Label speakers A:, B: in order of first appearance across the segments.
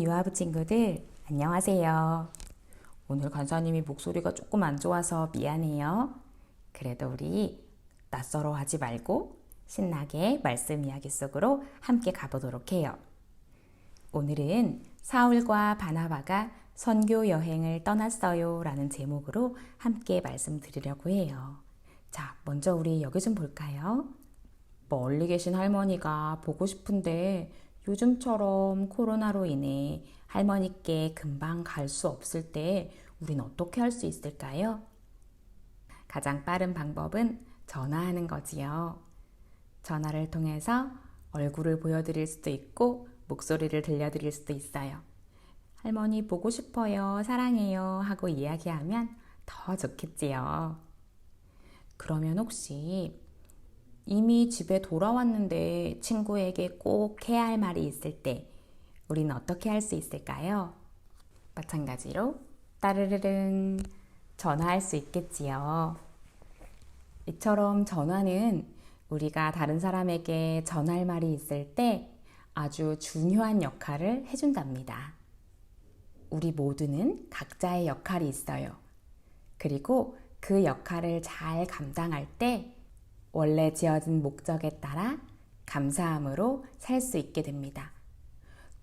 A: 유아부 친구들, 안녕하세요. 오늘 간사님이 목소리가 조금 안 좋아서 미안해요. 그래도 우리 낯설어 하지 말고 신나게 말씀 이야기 속으로 함께 가보도록 해요. 오늘은 사울과 바나바가 선교 여행을 떠났어요 라는 제목으로 함께 말씀드리려고 해요. 자, 먼저 우리 여기 좀 볼까요? 멀리 계신 할머니가 보고 싶은데 요즘처럼 코로나로 인해 할머니께 금방 갈 수 없을 때 우린 어떻게 할 수 있을까요? 가장 빠른 방법은 전화하는 거지요. 전화를 통해서 얼굴을 보여드릴 수도 있고 목소리를 들려드릴 수도 있어요. 할머니 보고 싶어요, 사랑해요 하고 이야기하면 더 좋겠지요. 그러면 혹시 이미 집에 돌아왔는데 친구에게 꼭 해야 할 말이 있을 때 우리는 어떻게 할 수 있을까요? 마찬가지로 따르르릉 전화할 수 있겠지요. 이처럼 전화는 우리가 다른 사람에게 전할 말이 있을 때 아주 중요한 역할을 해준답니다. 우리 모두는 각자의 역할이 있어요. 그리고 그 역할을 잘 감당할 때 원래 지어진 목적에 따라 감사함으로 살 수 있게 됩니다.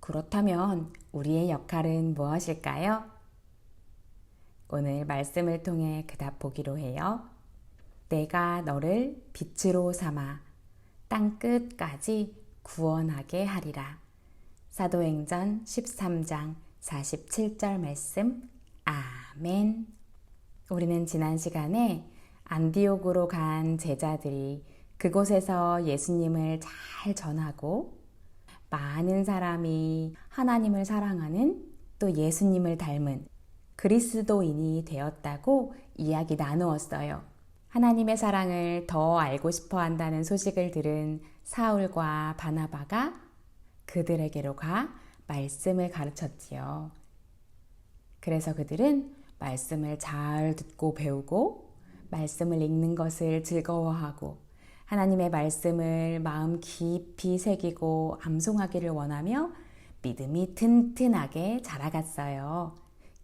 A: 그렇다면 우리의 역할은 무엇일까요? 오늘 말씀을 통해 그답 보기로 해요. 내가 너를 빛으로 삼아 땅 끝까지 구원하게 하리라. 사도행전 13장 47절 말씀. 아멘. 우리는 지난 시간에 안디옥으로 간 제자들이 그곳에서 예수님을 잘 전하고 많은 사람이 하나님을 사랑하는 또 예수님을 닮은 그리스도인이 되었다고 이야기 나누었어요. 하나님의 사랑을 더 알고 싶어 한다는 소식을 들은 사울과 바나바가 그들에게로 가 말씀을 가르쳤지요. 그래서 그들은 말씀을 잘 듣고 배우고 말씀을 읽는 것을 즐거워하고 하나님의 말씀을 마음 깊이 새기고 암송하기를 원하며 믿음이 튼튼하게 자라갔어요.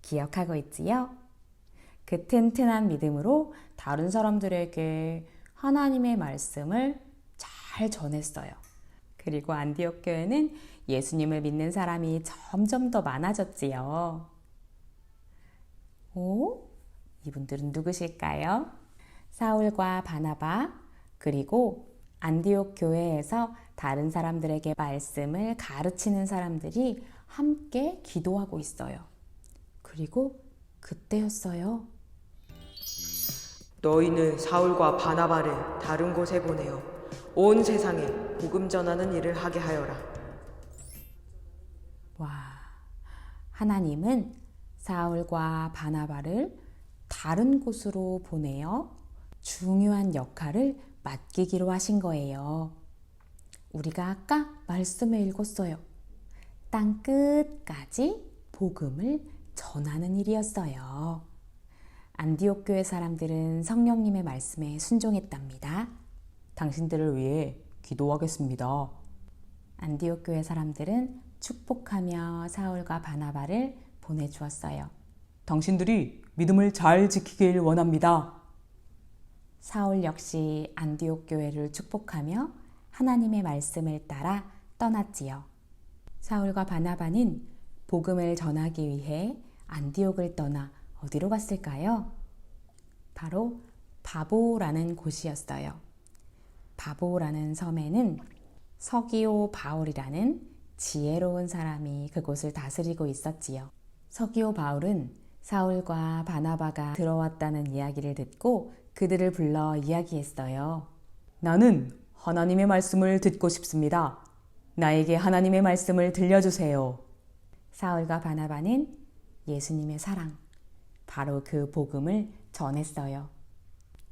A: 기억하고 있지요? 그 튼튼한 믿음으로 다른 사람들에게 하나님의 말씀을 잘 전했어요. 그리고 안디옥 교회는 예수님을 믿는 사람이 점점 더 많아졌지요. 오? 이분들은 누구실까요? 사울과 바나바, 그리고 안디옥 교회에서 다른 사람들에게 말씀을 가르치는 사람들이 함께 기도하고 있어요. 그리고 그때였어요.
B: 너희는 사울과 바나바를 다른 곳에 보내어 온 세상에 복음 전하는 일을 하게 하여라.
A: 와, 하나님은 사울과 바나바를 다른 곳으로 보내어 중요한 역할을 맡기기로 하신 거예요. 우리가 아까 말씀에 읽었어요. 땅 끝까지 복음을 전하는 일이었어요. 안디옥 교회 사람들은 성령님의 말씀에 순종했답니다. 당신들을 위해 기도하겠습니다. 안디옥 교회 사람들은 축복하며 사울과 바나바를 보내주었어요.
B: 당신들이 믿음을 잘 지키길 원합니다.
A: 사울 역시 안디옥 교회를 축복하며 하나님의 말씀을 따라 떠났지요. 사울과 바나바는 복음을 전하기 위해 안디옥을 떠나 어디로 갔을까요? 바로 바보라는 곳이었어요. 바보라는 섬에는 서기오 바울이라는 지혜로운 사람이 그곳을 다스리고 있었지요. 서기오 바울은 사울과 바나바가 들어왔다는 이야기를 듣고 그들을 불러 이야기했어요.
B: 나는 하나님의 말씀을 듣고 싶습니다. 나에게 하나님의 말씀을 들려주세요.
A: 사울과 바나바는 예수님의 사랑, 바로 그 복음을 전했어요.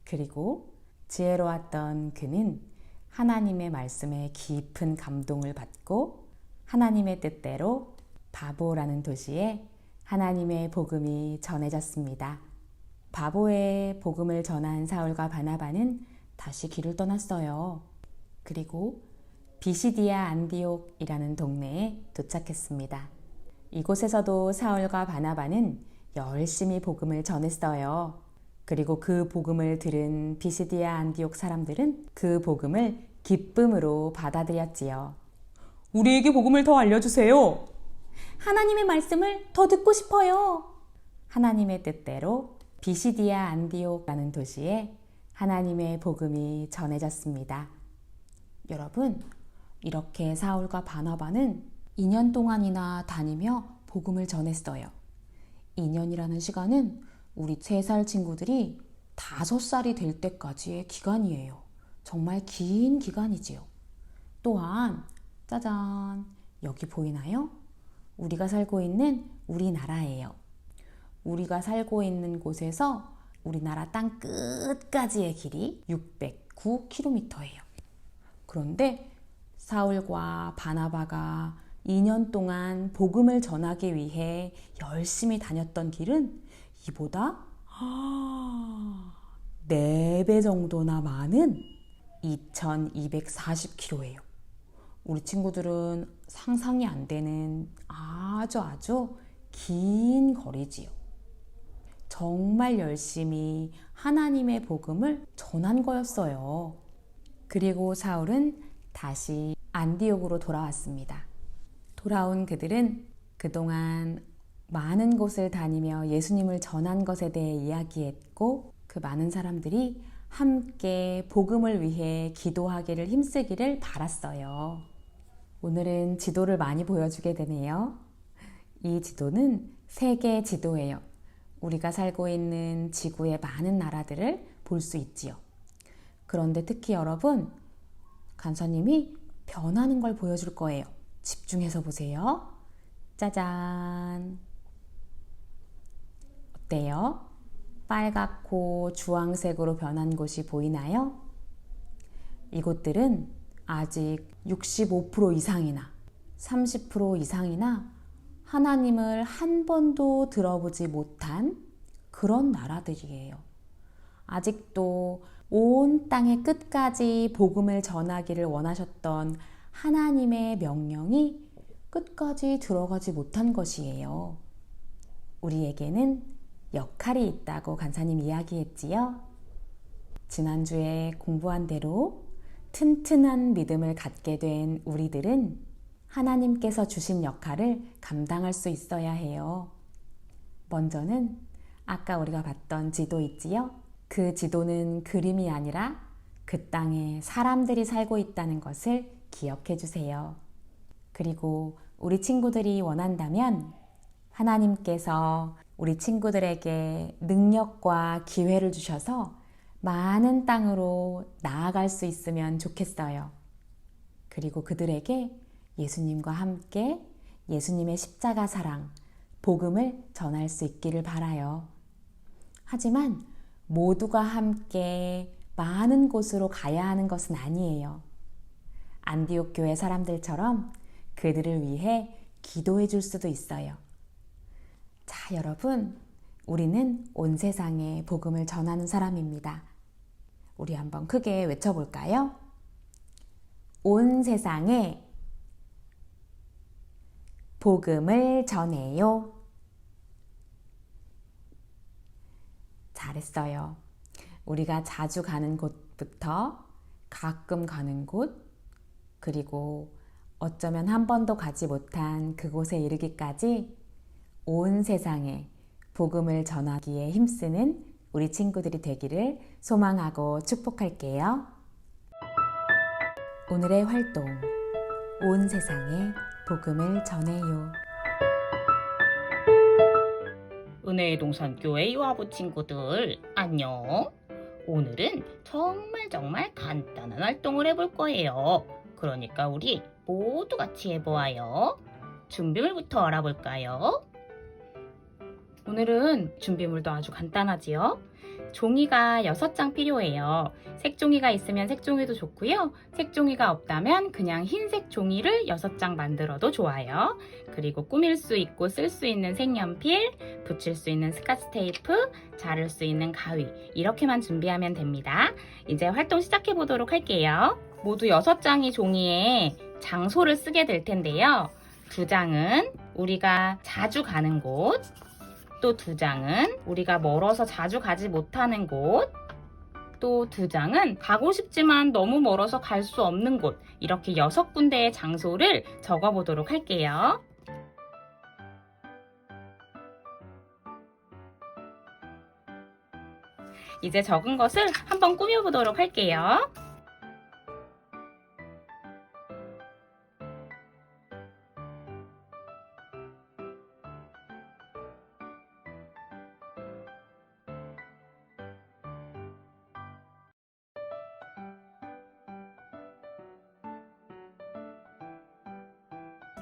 A: 그리고 지혜로웠던 그는 하나님의 말씀에 깊은 감동을 받고 하나님의 뜻대로 바보라는 도시에 하나님의 복음이 전해졌습니다. 바보의 복음을 전한 사울과 바나바는 다시 길을 떠났어요. 그리고 비시디아 안디옥이라는 동네에 도착했습니다. 이곳에서도 사울과 바나바는 열심히 복음을 전했어요. 그리고 그 복음을 들은 비시디아 안디옥 사람들은 그 복음을 기쁨으로 받아들였지요. 우리에게 복음을 더 알려주세요. 하나님의 말씀을 더 듣고 싶어요. 하나님의 뜻대로 비시디아 안디옥이라는 도시에 하나님의 복음이 전해졌습니다. 여러분, 이렇게 사울과 바나바는 2년 동안이나 다니며 복음을 전했어요. 2년이라는 시간은 우리 3살 친구들이 5살이 될 때까지의 기간이에요. 정말 긴 기간이지요. 또한 짜잔, 여기 보이나요? 우리가 살고 있는 우리나라예요. 우리가 살고 있는 곳에서 우리나라 땅 끝까지의 길이 609km예요. 그런데 사울과 바나바가 2년 동안 복음을 전하기 위해 열심히 다녔던 길은 이보다 4배 정도나 많은 2240km예요. 우리 친구들은 상상이 안 되는 아주 긴 거리지요. 정말 열심히 하나님의 복음을 전한 거였어요. 그리고 사울은 다시 안디옥으로 돌아왔습니다. 돌아온 그들은 그동안 많은 곳을 다니며 예수님을 전한 것에 대해 이야기했고, 그 많은 사람들이 함께 복음을 위해 기도하기를 힘쓰기를 바랐어요. 오늘은 지도를 많이 보여주게 되네요. 이 지도는 세계 지도예요. 우리가 살고 있는 지구의 많은 나라들을 볼 수 있지요. 그런데 특히 여러분, 간사님이 변하는 걸 보여줄 거예요. 집중해서 보세요. 짜잔! 어때요? 빨갛고 주황색으로 변한 곳이 보이나요? 이곳들은 아직 65% 이상이나 30% 이상이나 하나님을 한 번도 들어보지 못한 그런 나라들이에요. 아직도 온 땅의 끝까지 복음을 전하기를 원하셨던 하나님의 명령이 끝까지 들어가지 못한 것이에요. 우리에게는 역할이 있다고 간사님 이야기했지요. 지난주에 공부한 대로 튼튼한 믿음을 갖게 된 우리들은 하나님께서 주신 역할을 감당할 수 있어야 해요. 먼저는 아까 우리가 봤던 지도 있지요? 그 지도는 그림이 아니라 그 땅에 사람들이 살고 있다는 것을 기억해 주세요. 그리고 우리 친구들이 원한다면 하나님께서 우리 친구들에게 능력과 기회를 주셔서 많은 땅으로 나아갈 수 있으면 좋겠어요. 그리고 그들에게 예수님과 함께 예수님의 십자가 사랑, 복음을 전할 수 있기를 바라요. 하지만 모두가 함께 많은 곳으로 가야 하는 것은 아니에요. 안디옥 교회 사람들처럼 그들을 위해 기도해 줄 수도 있어요. 자, 여러분, 우리는 온 세상에 복음을 전하는 사람입니다. 우리 한번 크게 외쳐볼까요? 온 세상에 복음을 전해요. 잘했어요. 우리가 자주 가는 곳부터 가끔 가는 곳, 그리고 어쩌면 한 번도 가지 못한 그곳에 이르기까지 온 세상에 복음을 전하기에 힘쓰는 우리 친구들이 되기를 소망하고 축복할게요. 오늘의 활동, 온 세상에 복음을 전해요.
C: 은혜의 동산교회 유아부 친구들 안녕. 오늘은 정말 간단한 활동을 해볼 거예요. 그러니까 우리 모두 같이 해보아요. 준비물부터 알아볼까요? 오늘은 준비물도 아주 간단하지요. 종이가 6장 필요해요. 색종이가 있으면 색종이도 좋고요. 색종이가 없다면 그냥 흰색 종이를 6장 만들어도 좋아요. 그리고 꾸밀 수 있고 쓸 수 있는 색연필, 붙일 수 있는 스카치 테이프, 자를 수 있는 가위, 이렇게만 준비하면 됩니다. 이제 활동 시작해 보도록 할게요. 모두 6장의 종이에 장소를 쓰게 될 텐데요. 2장은 우리가 자주 가는 곳, 또 2장은 우리가 멀어서 자주 가지 못하는 곳, 또 2장은 가고 싶지만 너무 멀어서 갈 수 없는 곳, 이렇게 6군데의 장소를 적어보도록 할게요. 이제 적은 것을 한번 꾸며보도록 할게요.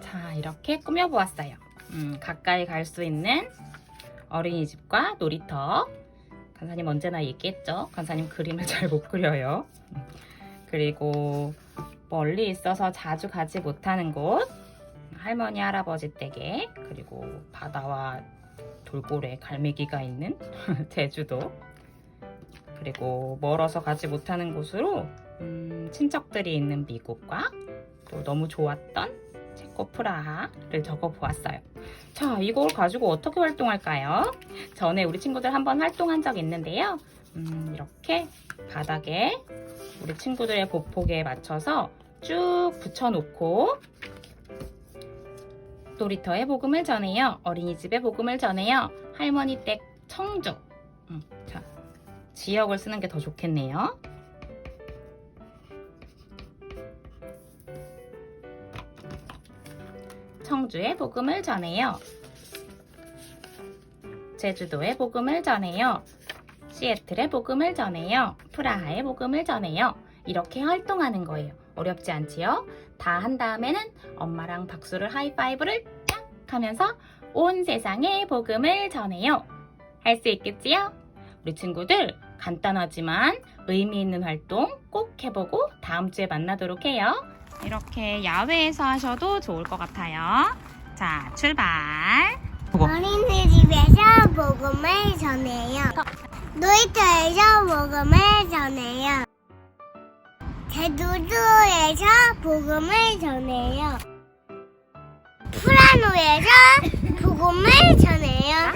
C: 자, 이렇게 꾸며보았어요. 가까이 갈 수 있는 어린이집과 놀이터. 간사님 언제나 얘기했죠. 간사님 그림을 잘 못 그려요. 그리고 멀리 있어서 자주 가지 못하는 곳, 할머니 할아버지 댁에, 그리고 바다와 돌고래 갈매기가 있는 제주도, 그리고 멀어서 가지 못하는 곳으로 친척들이 있는 미국과 또 너무 좋았던 체코 프라하를 적어보았어요. 자, 이걸 가지고 어떻게 활동할까요? 전에 우리 친구들 한번 활동한 적 있는데요. 이렇게 바닥에 우리 친구들의 보폭에 맞춰서 쭉 붙여놓고 놀이터에 복음을 전해요. 어린이집에 복음을 전해요. 할머니 댁 청주. 자, 지역을 쓰는 게 더 좋겠네요. 청주에 복음을 전해요. 제주도에 복음을 전해요. 시애틀에 복음을 전해요. 프라하에 복음을 전해요. 이렇게 활동하는 거예요. 어렵지 않지요? 다 한 다음에는 엄마랑 박수를 하이파이브를 딱 하면서 온 세상에 복음을 전해요. 할 수 있겠지요? 우리 친구들 간단하지만 의미 있는 활동 꼭 해보고 다음 주에 만나도록 해요. 이렇게 야외에서 하셔도 좋을 것 같아요. 자, 출발.
D: 어린이집에서 복음을 전해요. 놀이터에서 복음을 전해요. 제주도에서 복음을 전해요. 프라노에서 복음을 전해요.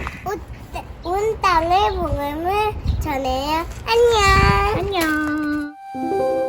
D: 온 땅에 복음을 전해요. 안녕.
C: 안녕.